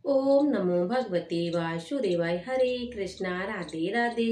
ओम नमो भगवते वासुदेवाय। हरे कृष्णा, राधे राधे।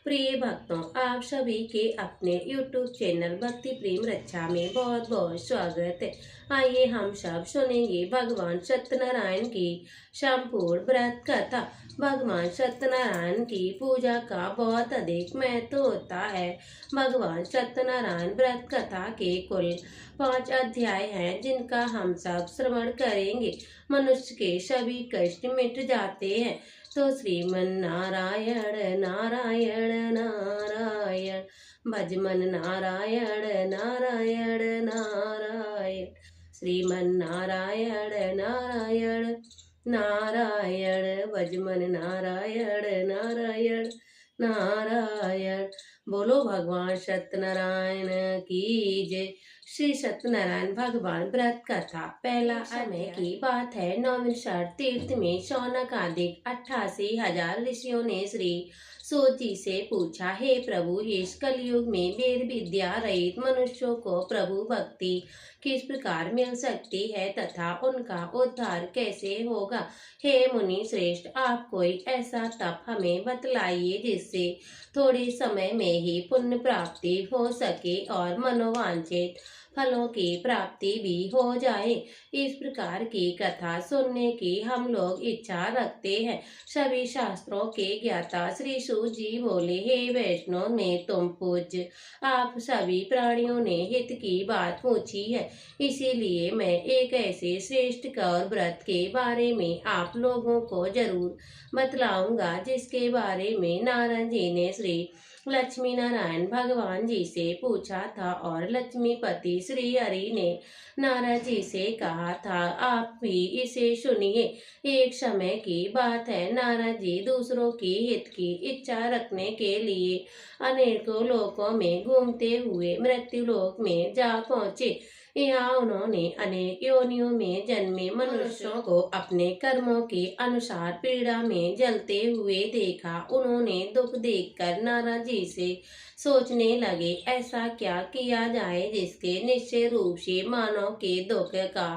प्रिय भक्तों, आप सभी के अपने YouTube चैनल भक्ति प्रेम रक्षा में बहुत बहुत स्वागत है। आइए हम सब सुनेंगे भगवान सत्यनारायण की संपूर्ण व्रत कथा। भगवान सत्यनारायण की पूजा का बहुत अधिक महत्व होता है। भगवान सत्यनारायण व्रत कथा के कुल 5 अध्याय हैं, जिनका हम सब श्रवण करेंगे। मनुष्य के सभी कष्ट मिट जाते हैं। तो श्रीमन नारायण नारायण नारायण, भजमन नारायण नारायण नारायण, श्रीमन नारायण नारायण नारायण, भजमन नारायण नारायण नारायण। बोलो भगवान सत्यनारायण की जय। श्री सत्यनारायण भगवान व्रत कथा। पहला समय की बात है। नौमिषद तीर्थ में शौनक आदि 88,000 ऋषियों ने श्री सूत जी से पूछा, हे प्रभु, इस कलयुग में वेद विद्या रहित मनुष्यों को प्रभु भक्ति किस प्रकार मिल सकती है तथा उनका उद्धार कैसे होगा। हे मुनि श्रेष्ठ, आप कोई ऐसा तप हमें बतलाइए जिससे थोड़े समय में ही पुण्य प्राप्ति हो सके और मनोवांछित फलों की प्राप्ति भी हो जाए। इस प्रकार की कथा सुनने की हम लोग इच्छा रखते हैं। सभी शास्त्रों के ज्ञाता श्री सूत जी बोले, हे वैष्णव में तुम पूज्य, आप सभी प्राणियों ने हित की बात पूछी है, इसीलिए मैं एक ऐसे श्रेष्ठ गौर व्रत के बारे में आप लोगों को जरूर बतलाऊंगा, जिसके बारे में नारद जी ने श्री लक्ष्मी नारायण भगवान जी से पूछा था और लक्ष्मीपति श्री हरि ने नारद जी से कहा था, आप भी इसे सुनिए। एक समय की बात है, नारद जी दूसरों की हित की इच्छा रखने के लिए अनेकों लोकों में घूमते हुए मृत्यु लोक में जा पहुँचे। यहाँ उन्होंने अनेक योनियों में जन्मे मनुष्यों को अपने कर्मों के अनुसार पीड़ा में जलते हुए देखा। उन्होंने दुख देखकर नारद जी से सोचने लगे, ऐसा क्या किया जाए जिसके निश्चय रूप से मानव के दुख का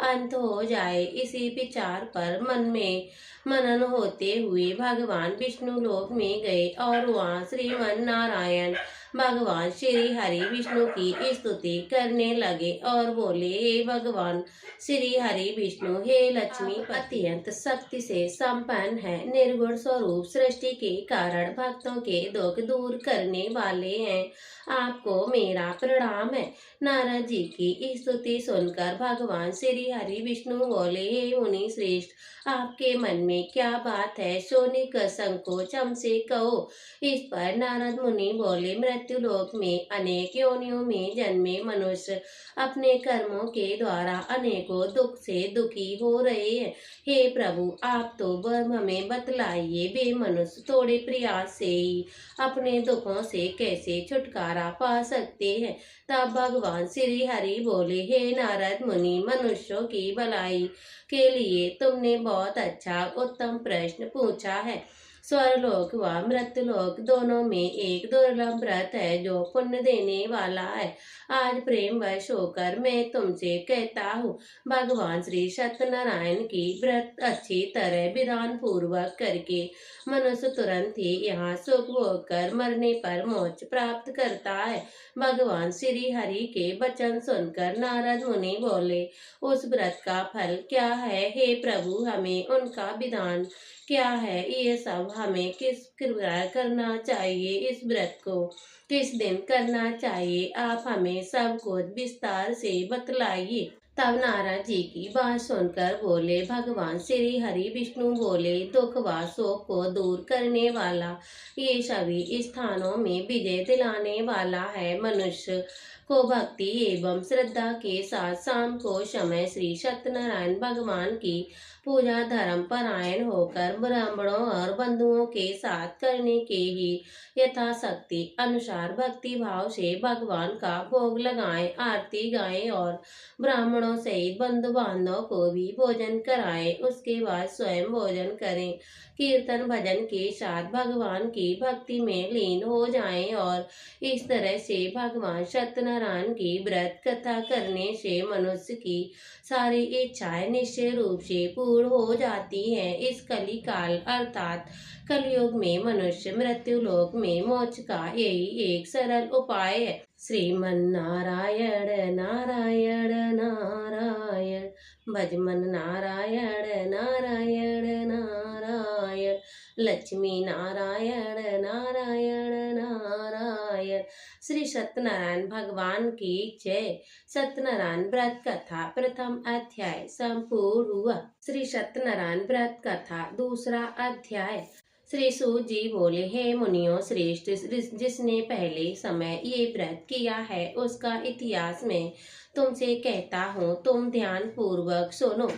अंत हो जाए। इसी विचार पर मन में मनन होते हुए भगवान विष्णु लोक में गए और वहाँ श्रीमन नारायण भगवान श्री हरि विष्णु की स्तुति करने लगे और बोले, हे भगवान श्री हरि विष्णु, हे लक्ष्मी, अत्यंत शक्ति से संपन्न है, निर्गुण स्वरूप सृष्टि के कारण भक्तों के दुख दूर करने वाले हैं, आपको मेरा प्रणाम है। नारद जी की स्तुति सुनकर भगवान श्री हरि विष्णु बोले, हे मुनि श्रेष्ठ, आपके मन में क्या बात है, शोनिक संकोच हमसे कहो। इस पर नारद मुनि बोले, मृत्यु लोक में अनेक योनियों में जन्मे मनुष्य अपने कर्मों के द्वारा अनेकों दुख से दुखी हो रहे हैं। हे प्रभु, आप तो हमें बतलाइए, वे मनुष्य थोड़े प्रयास से ही अपने दुखों से कैसे छुटकारा पा सकते हैं। तब भगवान श्री हरि बोले, हे नारद मुनि, मनुष्यों की भलाई के लिए तुमने बहुत अच्छा उत्तम प्रश्न पूछा है। स्वर्लोक व मृत्युलोक दोनों में एक दुर्लभ व्रत है जो पुण्य देने वाला है। आज प्रेम वश होकर मैं तुमसे कहता हूँ, भगवान श्री सत्यनारायण की व्रत अच्छी तरह विधान पूर्वक करके मनुष्य तुरंत ही यहाँ सुख भोग कर मरने पर मोक्ष प्राप्त करता है। भगवान श्री हरि के वचन सुनकर नारद मुनि बोले, उस व्रत का फल क्या है। हे प्रभु, हमें उनका विधान क्या है, ये सब हमें किस प्रकार करना चाहिए, इस व्रत को किस दिन करना चाहिए, आप हमें सब कुछ विस्तार से बतलाइए। तब नारद जी की बात सुनकर बोले, भगवान श्री हरि विष्णु बोले, दुख व शोक को दूर करने वाला, ये सभी स्थानों में विजय दिलाने वाला है। मनुष्य को भक्ति एवं श्रद्धा के साथ शाम को समय श्री सत्यनारायण भगवान की पूजा धर्म परायण होकर ब्राह्मणों और बंधुओं के साथ करने के ही यथाशक्ति अनुसार भक्ति भाव से भगवान का भोग लगाएं, आरती गाएं और ब्राह्मणों सहित बंधु बांधवों को भी भोजन कराएं। उसके बाद स्वयं भोजन करें। कीर्तन भजन के साथ भगवान की भक्ति में लीन हो जाएं और इस तरह से भगवान सत्यनारायण सत्यनारायण की व्रत कथा करने से मनुष्य की सारी इच्छाएं निश्चय रूप से पूर्ण हो जाती हैं। इस कली काल अर्थात कलयुग में मनुष्य मृत्यु लोक में मोक्ष का यही एक सरल उपाय है। श्रीमन नारायण नारायण नारायण, भजमन नारायण नारायण नारायण, लक्ष्मी नारायण नारायण नारायण। श्री सत्यनारायण भगवान की जय। सत्यनारायण व्रत कथा प्रथम अध्याय संपूर्ण हुआ। श्री सत्यनारायण व्रत कथा दूसरा अध्याय। श्री सूत जी बोले, हे मुनियों श्रेष्ठ, जिसने पहले समय ये व्रत किया है उसका इतिहास मैं तुमसे कहता हूँ, तुम ध्यान पूर्वक सुनो।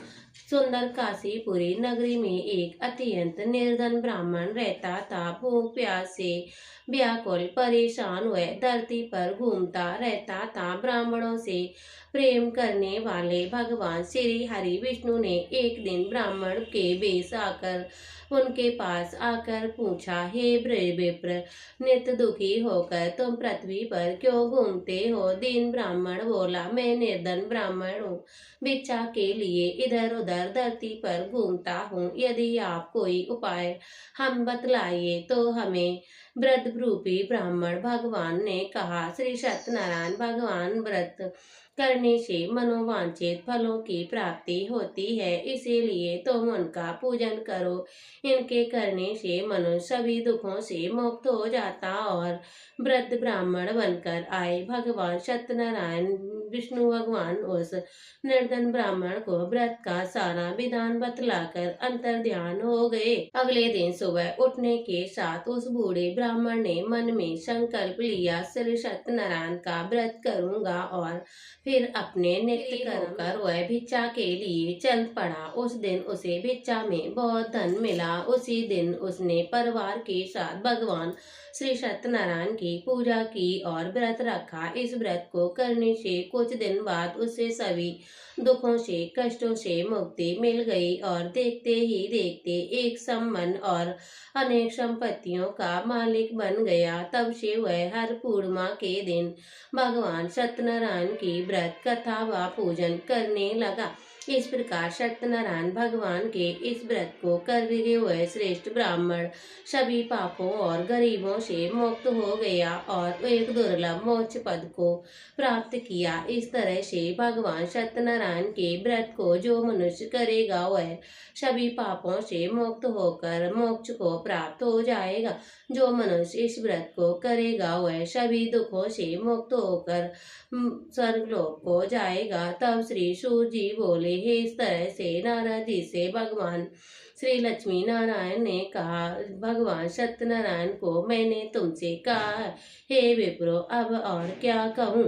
सुंदर काशीपुरी नगरी में एक अत्यंत निर्धन ब्राह्मण रहता था। भूख प्यास से व्याकुल परेशान हुए धरती पर घूमता रहता था। ब्राह्मणों से प्रेम करने वाले भगवान श्री हरि विष्णु ने एक दिन ब्राह्मण के वेश आकर उनके पास आकर पूछा, हे विप्र, नित्य दुखी होकर तुम पृथ्वी पर क्यों घूमते हो? दीन ब्राह्मण बोला, मैं निर्धन ब्राह्मण हूँ, भिक्षा के लिए इधर उधर धरती पर घूमता हूँ। यदि आप कोई उपाय हम बतलाइए तो हमें व्रत रूपी ब्राह्मण भगवान ने कहा, श्री सत्यनारायण भगवान व्रत करने से मनोवांछित फलों की प्राप्ति होती है, इसीलिए तुम उनका पूजन करो। इनके करने से मनुष्य सभी दुखों से मुक्त हो जाता और वृद्ध ब्राह्मण बनकर आए। भगवान सत्यनारायण विष्णु भगवान उस निर्धन ब्राह्मण को व्रत का सारा विधान बतलाकर अंतर ध्यान हो गए। अगले दिन सुबह उठने के साथ उस बूढ़े ब्राह्मण ने मन में संकल्प लिया, श्री सत्यनारायण का व्रत करूंगा, और फिर अपने नित्य कर्म कर वह भिक्षा के लिए चल पड़ा। उस दिन उसे भिक्षा में बहुत धन मिला। उसी दिन उसने परिवार के साथ भगवान श्री सत्यनारायण की पूजा की और व्रत रखा। इस व्रत को करने से कुछ दिन बाद उसे सभी दुखों से कष्टों से मुक्ति मिल गई और देखते ही देखते एक संपन्न और अनेक संपत्तियों का मालिक बन गया। तब से वह हर पूर्णिमा के दिन भगवान सत्यनारायण की व्रत कथा व पूजन करने लगा। इस प्रकार सत्यनारायण भगवान के इस व्रत को करते हुए श्रेष्ठ ब्राह्मण सभी पापों और गरीबों से मुक्त हो गया और एक दुर्लभ मोक्ष पद को प्राप्त किया। इस तरह से भगवान सत्यनारायण के व्रत को जो मनुष्य करेगा वह सभी पापों से मुक्त होकर मोक्ष को प्राप्त हो जाएगा। जो मनुष्य इस व्रत को करेगा वह सभी दुखों से मुक्त होकर स्वर्गलोक को जाएगा। तब श्री सूत जी बोले, हे इस तरह से नारद जी से भगवान श्री लक्ष्मी नारायण ने कहा, भगवान सत्यनारायण को मैंने तुमसे कहा, हे विप्रो, अब और क्या कहूँ?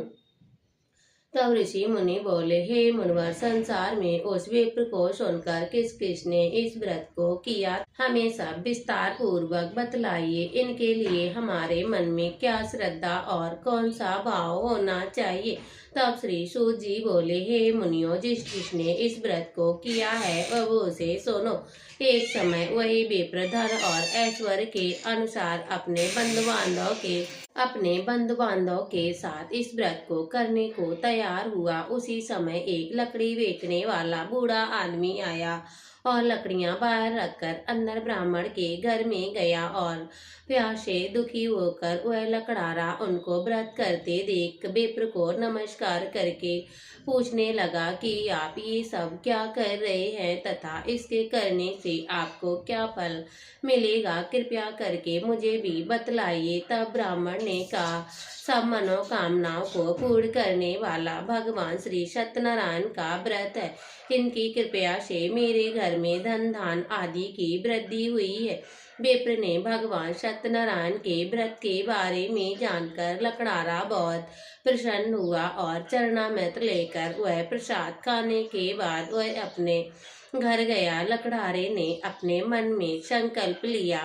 तब ऋषि मुनि बोले, हे मुनिवर, संसार में उस विप्र को सुनकर किस किसने इस व्रत को किया, हमें सब विस्तार पूर्वक बतलाइए। इनके लिए हमारे मन में क्या श्रद्धा और कौन सा भाव होना चाहिए। तब श्री सूत जी बोले, हे मुनियों, जिसने इस व्रत को किया है वह उसे सुनो। एक समय वही विप्र धन और ऐश्वर्य के अनुसार अपने बंधु बांधव के साथ इस व्रत को करने को तैयार हुआ। उसी समय एक लकड़ी बेचने वाला बूढ़ा आदमी आया और लकड़ियां बाहर रखकर अंदर ब्राह्मण के घर में गया और प्यास से दुखी होकर वह लकड़ारा उनको व्रत करते देख विप्र को नमस्कार करके पूछने लगा कि आप ये सब क्या कर रहे हैं तथा इसके करने से आपको क्या फल मिलेगा, कृपया करके मुझे भी बतलाइए। तब ब्राह्मण ने कहा, सब मनोकामनाओं को पूर्ण करने वाला भगवान श्री सत्यनारायण का व्रत है। इनकी कृपया से मेरे घर में धन धान आदि की वृद्धि हुई है। विप्र ने भगवान सत्यनारायण के व्रत के बारे में जानकर लकड़ारा बहुत प्रसन्न हुआ और चरणामृत लेकर वह प्रसाद खाने के बाद वह अपने घर गया। लकड़ारे ने अपने मन में संकल्प लिया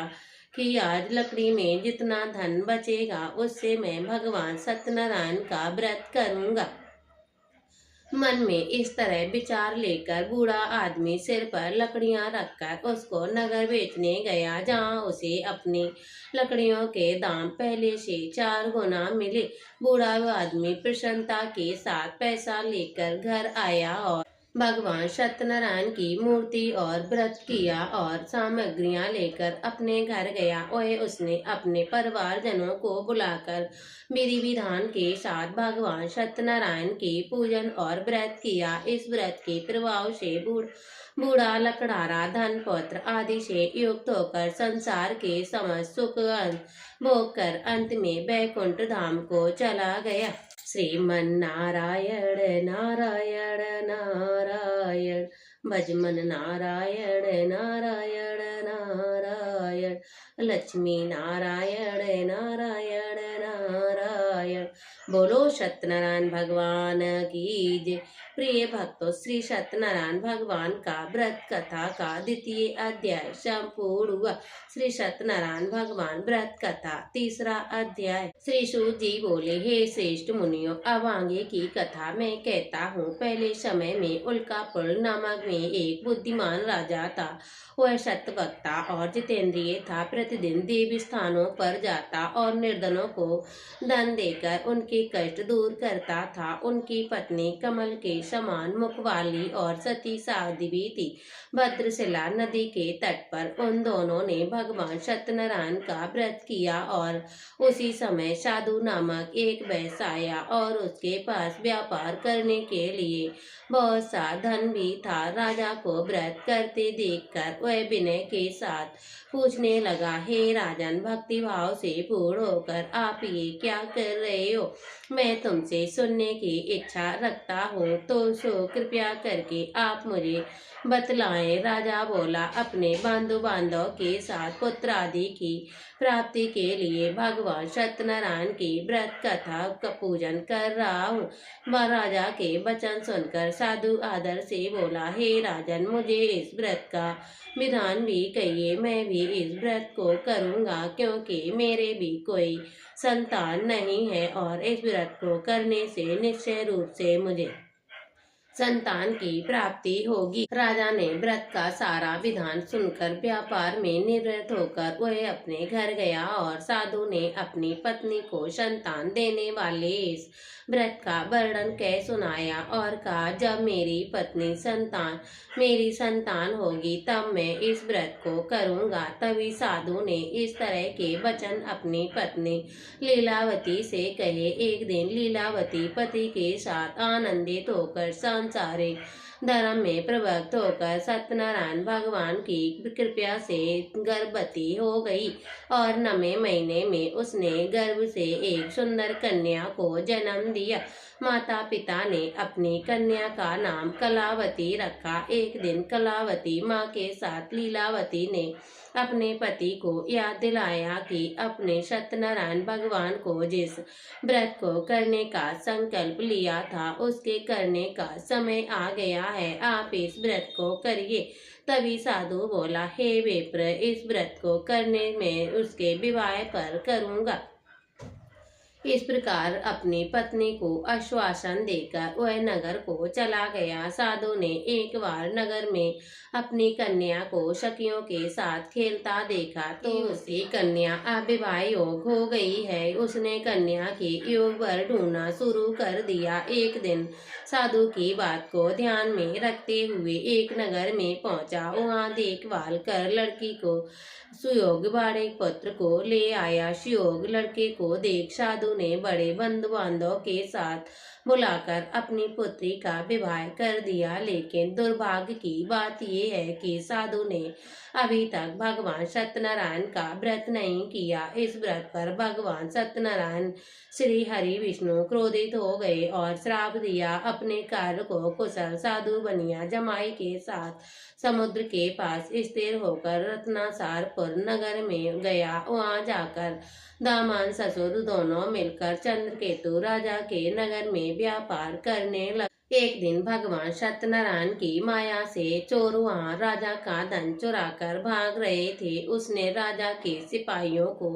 कि आज लकड़ी में जितना धन बचेगा उससे मैं भगवान सत्यनारायण का व्रत करूंगा। मन में इस तरह विचार लेकर बूढ़ा आदमी सिर पर लकड़ियां रखकर उसको नगर बेचने गया, जहां उसे अपनी लकड़ियों के दाम पहले से 4 गुना मिले। बूढ़ा आदमी प्रसन्नता के साथ पैसा लेकर घर आया और भगवान सत्यनारायण की मूर्ति और व्रत किया और सामग्रियां लेकर अपने घर गया। और उसने अपने परिवारजनों को बुलाकर विधि विधान के साथ भगवान सत्यनारायण की पूजन और व्रत किया। इस व्रत के प्रभाव से बूढ़ा लकड़हारा धन पौत्र आदि से युक्त होकर संसार के समस्त सुख भोग कर अंत में बैकुंठ धाम को चला गया। श्रीमन नारायण नारायण नारायण, भजमन नारायण नारायण नारायण, लक्ष्मी नारायण नारायण नारायण। बोलो सत्यनारायण भगवान की जय। प्रिय भक्तों, श्री सत्यनारायण भगवान का व्रत कथा का द्वितीय अध्याय संपूर्ण हुआ। श्री सत्यनारायण भगवान व्रत कथा तीसरा अध्याय। श्री सूत जी बोले, हे श्रेष्ठ मुनियों, अब आगे की कथा मैं कहता हूँ। पहले समय में उल्कापुर नामक में एक बुद्धिमान राजा था। वह सत्यवक्ता और जितेंद्रिय था। प्रतिदिन देवी स्थानों पर जाता और निर्धनों को धन देकर उनके कष्ट दूर करता था। उनकी पत्नी कमल के समान मुख वाली और सती साध्वी थी। भद्रशिला नदी के तट पर उन दोनों ने भगवान सत्यनारायण का व्रत किया और उसी समय साधु नामक एक वैश्य आया और उसके पास व्यापार करने के लिए बहुत सा धन भी था। राजा को व्रत करते देखकर वह विनय के साथ पूछने लगा, हे राजन, भक्ति भाव से पूर्ण होकर आप ये क्या कर रहे हो? मैं तुमसे सुनने की इच्छा रखता हूँ, तो सो कृपया करके आप मुझे बतलाएं। राजा बोला, अपने बंधु बांधव के साथ पुत्र आदि की प्राप्ति के लिए भगवान सत्यनारायण की व्रत कथा का पूजन कर रहा हूँ। राजा के वचन सुनकर साधु आदर से बोला, हे राजन, मुझे इस व्रत का विधान भी कहिए। मैं भी इस व्रत को करूँगा, क्योंकि मेरे भी कोई संतान नहीं है और इस व्रत को करने से निश्चय रूप से मुझे संतान की प्राप्ति होगी। राजा ने व्रत का सारा विधान सुनकर व्यापार में निवृत्त होकर वह अपने घर गया और साधु ने अपनी पत्नी को संतान देने वाले इस व्रत का वर्णन कह सुनाया और कहा, जब मेरी संतान होगी तब मैं इस व्रत को करूँगा। तभी साधु ने इस तरह के वचन अपनी पत्नी लीलावती से कहे। एक दिन लीलावती पति के साथ आनंदित होकर सांसारिक धर्म में प्रवृत्त होकर सत्यनारायण भगवान की कृपा से गर्भवती हो गई और 9वें महीने में उसने गर्भ से एक सुंदर कन्या को जन्म दिया। माता पिता ने अपनी कन्या का नाम कलावती रखा। एक दिन कलावती माँ के साथ लीलावती ने अपने पति को याद दिलाया कि अपने सत्यनारायण भगवान को जिस व्रत को करने का संकल्प लिया था उसके करने का समय आ गया है, आप इस व्रत को करिए। तभी साधु बोला, हे विप्र, इस व्रत को करने में उसके विवाह पर करूँगा। इस प्रकार अपनी पत्नी को आश्वासन देकर वह नगर को चला गया। साधु ने एक बार नगर में अपनी कन्या को सखियों के साथ खेलता देखा तो उसकी कन्या अविवाह योग हो गई है। उसने कन्या की योग वर ढूंढना शुरू कर दिया। एक दिन साधु की बात को ध्यान में रखते हुए एक नगर में पहुंचा। वहां देखभाल कर लड़की को सुयोग बड़े पुत्र को ले आया। सुयोग लड़के को देख साधु ने बड़े बंधु बांधव के साथ बुलाकर अपनी पुत्री का विवाह कर दिया। लेकिन दुर्भाग्य की बात यह है कि साधु ने अभी तक भगवान सत्यनारायण का व्रत नहीं किया। इस व्रत पर भगवान सत्यनारायण श्री हरि विष्णु क्रोधित हो गए और श्राप दिया। अपने कार्य को कुशल साधु बनिया जमाई के साथ समुद्र के पास स्थिर होकर रत्नासारपुर नगर में गया। वहां जाकर दामान ससुर दोनों मिलकर चंद्रकेतु राजा के नगर में व्यापार करने लगे। एक दिन भगवान सत्यनारायण की माया से चोर वहां राजा का धन चुराकर भाग रहे थे। उसने राजा के सिपाहियों को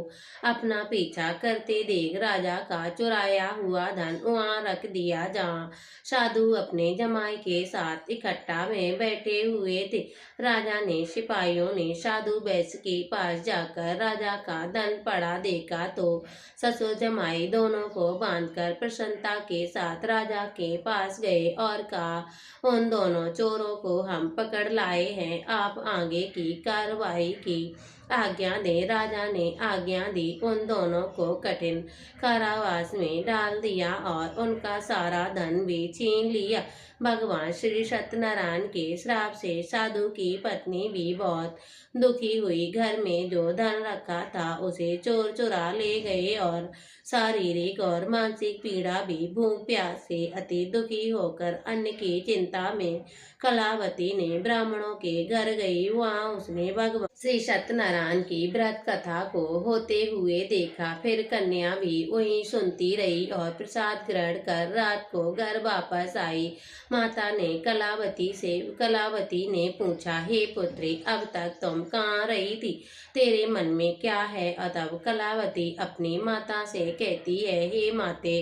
अपना पीछा करते देख राजा का चुराया हुआ धन वहां रख दिया जहां साधु अपने जमाई के साथ इकट्ठा में बैठे हुए थे। राजा ने सिपाहियों ने साधु वैश्य के पास जाकर राजा का धन पड़ा देखा तो ससुर जमाई दोनों को बांधकर प्रसन्नता के साथ राजा के पास गए और कहा, उन दोनों चोरों को हम पकड़ लाए हैं, आप आगे की कार्रवाई की आज्ञा दे। राजा ने आज्ञा दी। उन दोनों को कठिन कारावास में डाल दिया और उनका सारा धन भी छीन लिया। भगवान श्री सत्यनारायण के श्राप से साधु की पत्नी भी बहुत दुखी हुई। घर में जो धन रखा था उसे चोर चुरा ले गए और शारीरिक और मानसिक पीड़ा भी भूख प्यास से अति दुखी होकर अन्न की चिंता में कलावती ने ब्राह्मणों के घर गई। वहां उसने भगवान श्री सत्यनारायण की व्रत कथा को होते हुए देखा। फिर कन्या भी वहीं सुनती रही और प्रसाद ग्रहण कर रात को घर वापस आई। माता ने कलावती ने पूछा, हे पुत्री, अब तक तुम कहाँ रही थी? तेरे मन में क्या है? तब कलावती अपनी माता से कहती है, हे माते,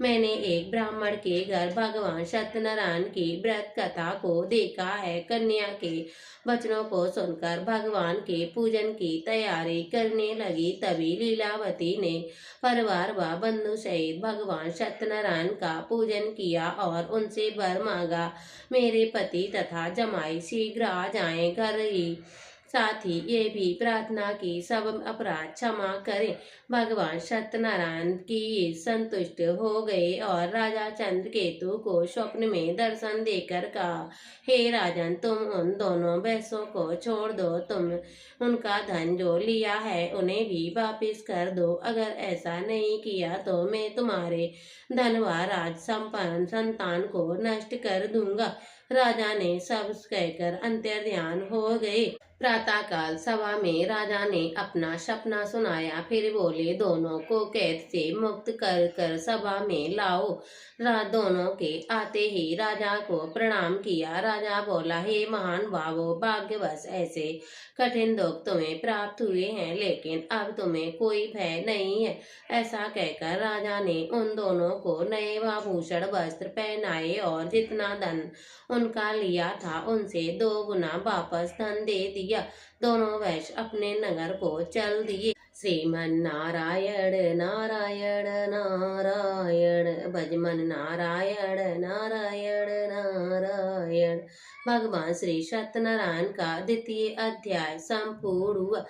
मैंने एक ब्राह्मण के घर भगवान सत्यनारायण की व्रत कथा को देखा है। कन्या के वचनों को सुनकर भगवान के पूजन की तैयारी करने लगी। तभी लीलावती ने परिवार व बंधु सहित भगवान सत्यनारायण का पूजन किया और उनसे वर मांगा, मेरे पति तथा जमाई शीघ्र आ जाएं घर ही। साथ ही ये भी प्रार्थना की सब अपराध क्षमा करें। भगवान सत्यनारायण की संतुष्ट हो गए और राजा चंद्रकेतु को स्वप्न में दर्शन देकर कहा, हे राजन, तुम उन दोनों भैंसों को छोड़ दो। तुम उनका धन जो लिया है उन्हें भी वापस कर दो। अगर ऐसा नहीं किया तो मैं तुम्हारे धन व राज संपन्न संतान को नष्ट कर दूंगा। राजा ने सब कहकर अंतर्ध्यान हो गए। प्रातःकाल सभा में राजा ने अपना सपना सुनाया। फिर बोले, दोनों को कैद से मुक्त कर कर सभा में लाओ। दोनों के आते ही राजा को प्रणाम किया। राजा बोला, हे महान भावो, भाग्यवश ऐसे कठिन दुख तुम्हें प्राप्त हुए हैं, लेकिन अब तुम्हें कोई भय नहीं है। ऐसा कहकर राजा ने उन दोनों को नए आभूषण वस्त्र पहनाए और जितना धन उनका लिया था उनसे 2 गुना वापस धन दे दिया। दोनों वैश्य अपने नगर को चल दिए। श्रीमन नारायण नारायण नारायण, भजमन नारायण नारायण नारायण। भगवान श्री सत्यनारायण का द्वितीय अध्याय संपूर्ण हुआ।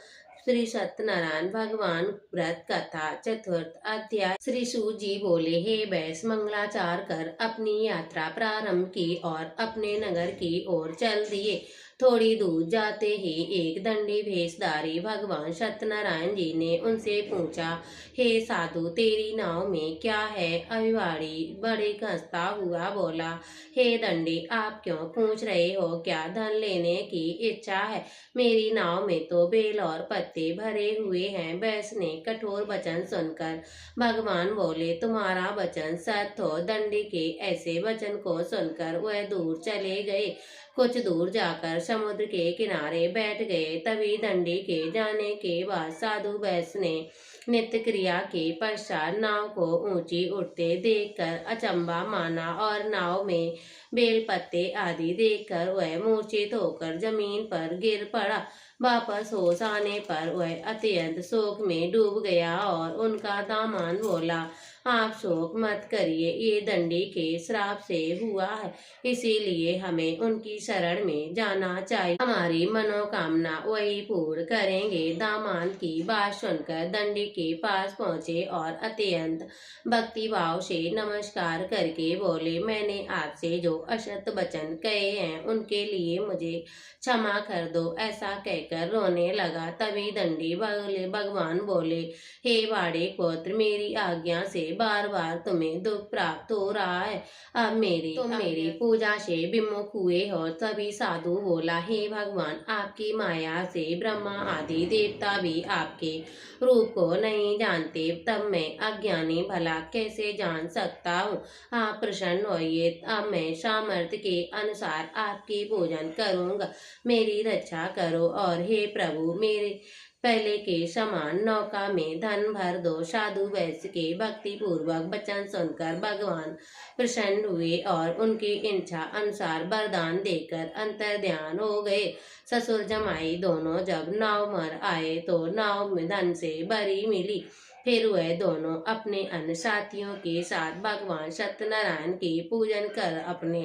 श्री सत्यनारायण भगवान व्रत कथा चतुर्थ अध्याय। श्री सूत जी बोले, हे वैश्य, मंगलाचार कर अपनी यात्रा प्रारंभ की और अपने नगर की ओर चल दिए। थोड़ी दूर जाते ही एक दंडी भेषधारी भगवान सत्यनारायण जी ने उनसे पूछा, हे साधु, तेरी नाव में क्या है? अभिवाड़ी बड़े खस्ता हुआ बोला, हे दंडी, आप क्यों पूछ रहे हो? क्या धन लेने की इच्छा है? मेरी नाव में तो बेल और पत्ते भरे हुए हैं। वैश्य ने कठोर वचन सुनकर भगवान बोले, तुम्हारा वचन सत्य हो। दंडी के ऐसे वचन को सुनकर वह दूर चले गए। कुछ दूर जाकर समुद्र के किनारे बैठ गए। तभी दंडी के जाने के बाद साधु वैश्य ने नित्य क्रिया के पश्चात नाव को ऊंची उठते देखकर अचंबा माना और नाव में बेल पत्ते आदि देखकर वह मूर्छित होकर जमीन पर गिर पड़ा। वापस होश आने पर वह अत्यंत शोक में डूब गया और उनका दामाद बोला, आप शोक मत करिए, ये दंडी के श्राप से हुआ है, इसीलिए हमें उनकी शरण में जाना चाहिए। हमारी मनोकामना वही पूर्ण करेंगे। दामाद की बात सुनकर दंडी के पास पहुंचे और अत्यंत भक्ति भाव से नमस्कार करके बोले, मैंने आपसे जो असत्य वचन कहे हैं उनके लिए मुझे क्षमा कर दो। ऐसा कहकर रोने लगा। तभी दंडी भगवान बोले, हे वाड़े पुत्र, मेरी आज्ञा से बार बार तुम्हें दुख प्राप्त हो रहा है। अब मेरी पूजा से विमुख हुए हो। तभी साधु बोला, हे भगवान, आपकी माया से ब्रह्मा आदि देवता भी आपके रूप को नहीं जानते, तब मैं अज्ञानी भला कैसे जान सकता हूँ? आप प्रसन्न होइए, अब मैं सामर्थ्य के अनुसार आपकी पूजन करूँगा। मेरी रक्षा करो और हे प्रभु मेरे पहले के समान नौका में धन भर दो। साधु वैश्य के भक्ति पूर्वक वचन सुनकर भगवान प्रसन्न हुए और उनकी इच्छा अनुसार वरदान देकर अंतर्ध्यान हो गए। ससुर जमाई दोनों जब नाव मर आए तो नाव में धन से भरी मिली। फिर वह दोनों अपने अन्य साथियों के साथ भगवान सत्यनारायण की पूजन कर अपने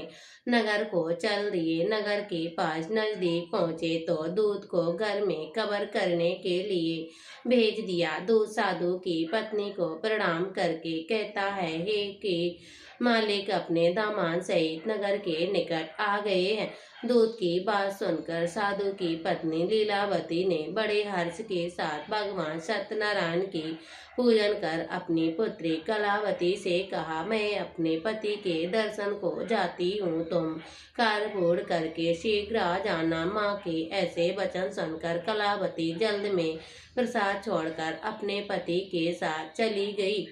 नगर को चल दिए। नगर के पास नजदीक पहुंचे तो दूत को घर में कवर करने के लिए भेज दिया। दूत साधु की पत्नी को प्रणाम करके कहता है, हे कि मालिक अपने दामाद सहित नगर के निकट आ गए हैं। दूत की बात सुनकर साधु की पत्नी लीलावती ने बड़े हर्ष के साथ भगवान सत्यनारायण की पूजन कर अपनी पुत्री कलावती से कहा, मैं अपने पति के दर्शन को जाती हूँ, तुम कार्य पूर्ण करके शीघ्र आ जाना। माँ के ऐसे वचन सुनकर कलावती जल्द में प्रसाद छोड़कर अपने पति के साथ चली गई।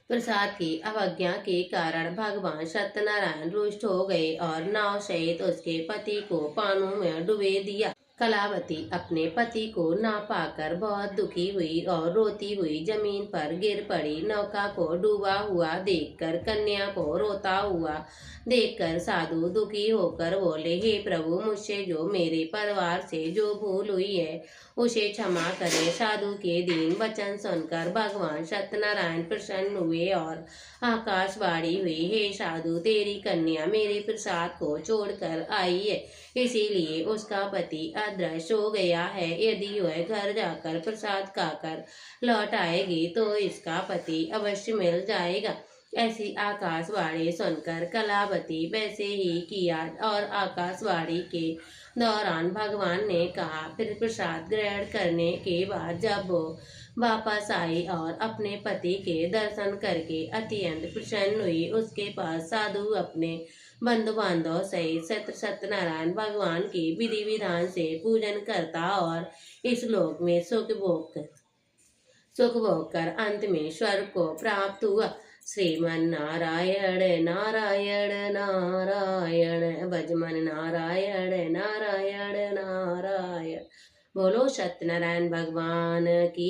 प्रसाद की अवज्ञा के कारण भगवान सत्यनारायण रुष्ट हो गए और नाव सहित उसके पति को पानी में डुबे दिया। कलावती अपने पति को ना पाकर बहुत दुखी हुई और रोती हुई जमीन पर गिर पड़ी। नौका को डूबा हुआ देखकर कन्या को रोता हुआ देखकर साधु दुखी होकर बोले, हे प्रभु मुझसे जो मेरे परिवार से जो भूल हुई है उसे क्षमा करें। साधु के दीन वचन सुनकर भगवान सत्यनारायण प्रसन्न हुए और आकाशवाणी हुई, हे साधु तेरी कन्या मेरे प्रसाद को छोड़कर आई है, इसीलिए उसका पति अदृश्य हो गया है। यदि वह घर जाकर प्रसाद खाकर लौट आएगी तो इसका पति अवश्य मिल जाएगा। ऐसी आकाशवाणी सुनकर कलावती वैसे ही किया और आकाशवाणी के दौरान भगवान ने कहा। फिर प्रसाद ग्रहण करने के बाद जब वो वापस आई और अपने पति के दर्शन करके अत्यंत प्रसन्न हुई, उसके पास साधु अपने बंधु बांधव सहित सत्यनारायण भगवान की विधि विधान से पूजन करता और इस लोक में सुख भोग कर अंत में स्वर्ग को प्राप्त हुआ। श्रीमन नारायण नारायण नारायण भजमन नारायण नारायण नारायण। बोलो सत्यनारायण भगवान की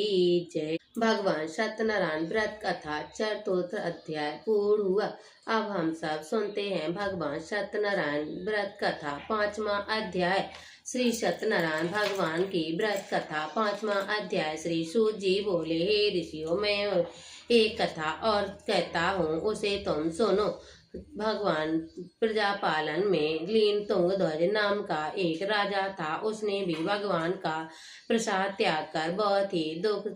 जय। भगवान सत्यनारायण व्रत कथा चतुर्थ अध्याय पूर्ण हुआ। अब हम सब सुनते हैं भगवान सत्यनारायण व्रत कथा 5वां अध्याय। श्री सत्यनारायण भगवान की व्रत कथा 5वां अध्याय। श्री सूत जी बोले, हे ऋषियों मैं एक कथा और कहता हूँ, उसे तुम सुनो। भगवान प्रजापालन में लीन तुंगध्वज नाम का एक राजा था। उसने भी भगवान का प्रसाद त्याग कर बहुत ही दुख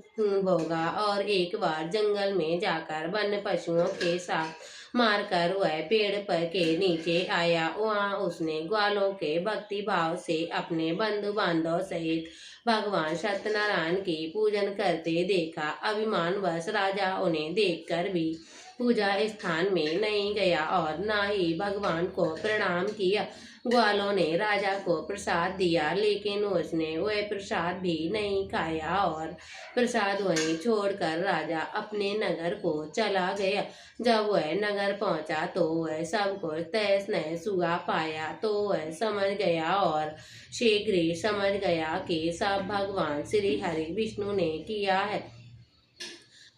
भोगा और एक बार जंगल में जाकर वन्य पशुओं के साथ मारकर वह पेड़ पर के नीचे आया। वहाँ उसने ग्वालों के भक्ति भाव से अपने बंधु बांधव सहित भगवान सत्यनारायण की पूजन करते देखा। अभिमानवश राजा उन्हें देखकर भी पूजा स्थान में नहीं गया और ना ही भगवान को प्रणाम किया। ग्वालों ने राजा को प्रसाद दिया लेकिन उसने वह प्रसाद भी नहीं खाया और प्रसाद वहीं छोड़कर राजा अपने नगर को चला गया। जब वह नगर पहुंचा तो वह सब कुछ तहस नहस हुआ पाया तो वह समझ गया और शीघ्र ही समझ गया कि सब भगवान श्री हरि विष्णु ने किया है।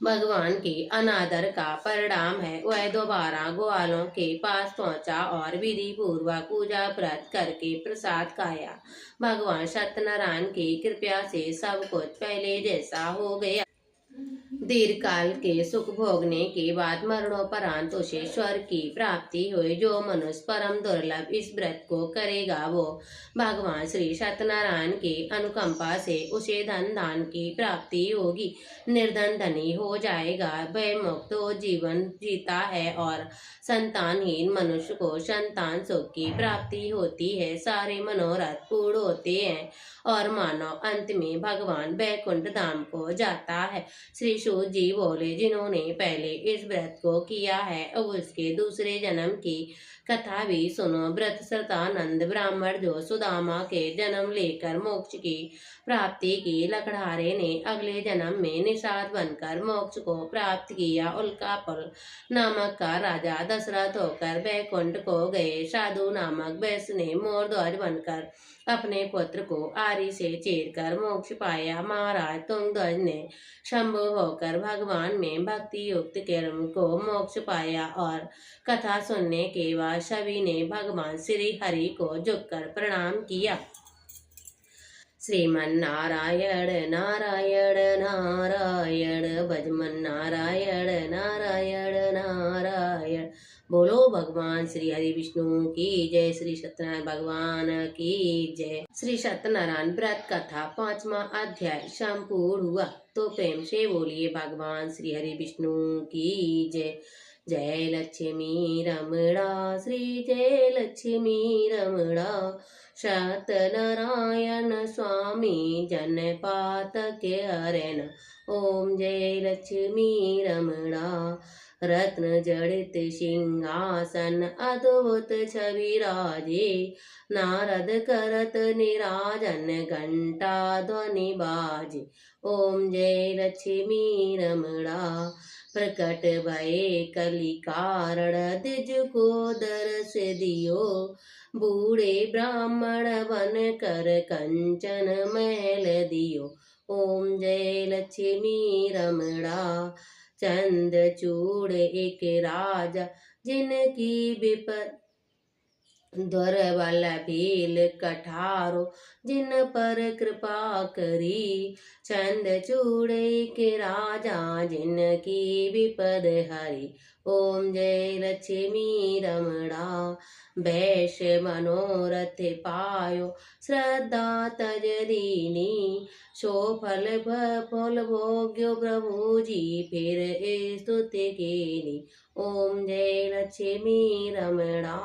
भगवान की अनादर का परिणाम है। वह दोबारा ग्वालों के पास पहुंचा और विधि पूर्वक पूजा व्रत करके प्रसाद खाया। भगवान सत्यनारायण की कृपा से सब कुछ पहले जैसा हो गया। दीर्घ काल के सुख भोगने के बाद मरणोपरांत उसे स्वर्ग की प्राप्ति हुई। जो मनुष्य परम दुर्लभ इस व्रत को करेगा वो भगवान श्री सत्यनारायण की अनुकंपा से उसे धन दान की प्राप्ति होगी, निर्धन धनी हो जाएगा, वह मुक्त हो जीवन जीता है और संतानहीन मनुष्य को संतान सुख की प्राप्ति होती है। सारे मनोरथ पूर्ण होते हैं और मानव अंत में भगवान वैकुंठ धाम को जाता है। श्री सूत विष्णु जी बोले, जिन्होंने पहले इस व्रत को किया है अब उसके दूसरे जन्म की कथा भी सुनो। व्रत श्रद्धानंद ब्राह्मण जो सुदामा के जन्म लेकर मोक्ष की प्राप्ति की, लकड़हारे ने अगले जन्म में निषाद बनकर मोक्ष को प्राप्त किया। उल्कापल नामक का राजा दशरथ होकर वैकुंठ को गए। साधु नामक वैश्य ने मोरध्वज बनकर अपने पुत्र को आरी से चीरकर मोक्ष पाया। महाराज तुंगध्वज ने शंभु होकर भगवान में भक्ति युक्त कर्म को मोक्ष पाया और कथा सुनने के बाद सभी ने भगवान श्री हरि को झुककर प्रणाम किया। श्रीमन नारायण नारायण नारायण, भजमन नारायण नारायण नारायण। बोलो भगवान श्री हरि विष्णु की जय। श्री सत्यनारायण भगवान की जय। श्री सत्यनारायण व्रत कथा 5वां अध्याय संपूर्ण हुआ। तो प्रेम से बोलिए भगवान श्री हरि विष्णु की जय। जय लक्ष्मी रमणा श्री जय लक्ष्मी रमणा, सत्यनारायण स्वामी जनपात के हरण। ओम जय लक्ष्मी रमणा। रत्न जड़ित सिंहासन अद्भुत छवि राजे, नारद करत निराजन घंटा ध्वनि बाजे। ओम जय लक्ष्मी रमणा। प्रकट भये कलि कारण द्विज को दर्श दियो, बूढ़े ब्राह्मण बन कर कंचन महल दियो। ओम जय लक्ष्मी रमणा। चंद चूड़ एक राजा जिनकी विपद, दुर्बल भील कठारो जिन पर कृपा करी। चंद चूड़े के राजा जिनकी विपद हरी। ओम जय लक्ष्मी रमणा। वैश्य मनोरथ पायो श्रद्धा तज दीनी, सो फल फल भोग्यो प्रभु जी फिर स्तुति कीनी। ओम जय लक्ष्मी रमणा।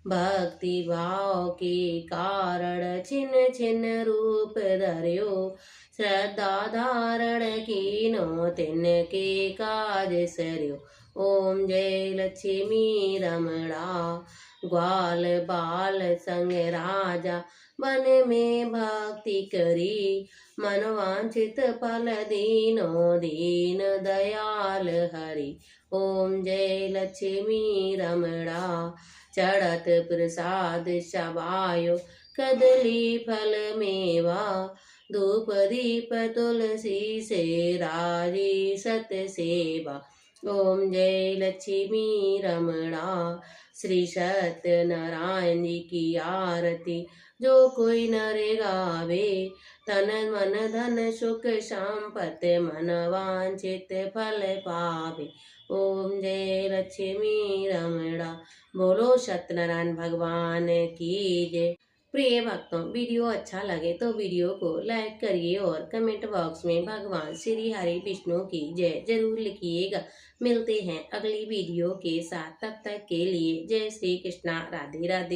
भक्ति भाव के कारण छिन्न छिन्न रूप धर्यो, श्रद्धा धारण कीनो तिनके काज सरयो। ओम जय लक्ष्मी रमणा। ग्वाल बाल संग राजा वन में भक्ति करी, मनवांछित फल दीनो दीन दयाल हरि। ओम जय लक्ष्मी रमणा। चढ़त प्रसाद सबायो कदली फल मेवा, धूप दीप तुलसी से राजी सत सेवा। ओम जय लक्ष्मी रमणा। श्री सत्यनारायण जी की आरती जो कोई नर गावे, तन मन धन सुख संपत्ति मन वांछित फल पावे। ओम जय लक्ष्मी रमणा। बोलो सत्यनारायण भगवान की जय। प्रिय भक्तों, वीडियो अच्छा लगे तो वीडियो को लाइक करिए और कमेंट बॉक्स में भगवान श्री हरि विष्णु की जय जरूर लिखिएगा। मिलते हैं अगली वीडियो के साथ, तब तक के लिए जय श्री कृष्णा, राधे राधे।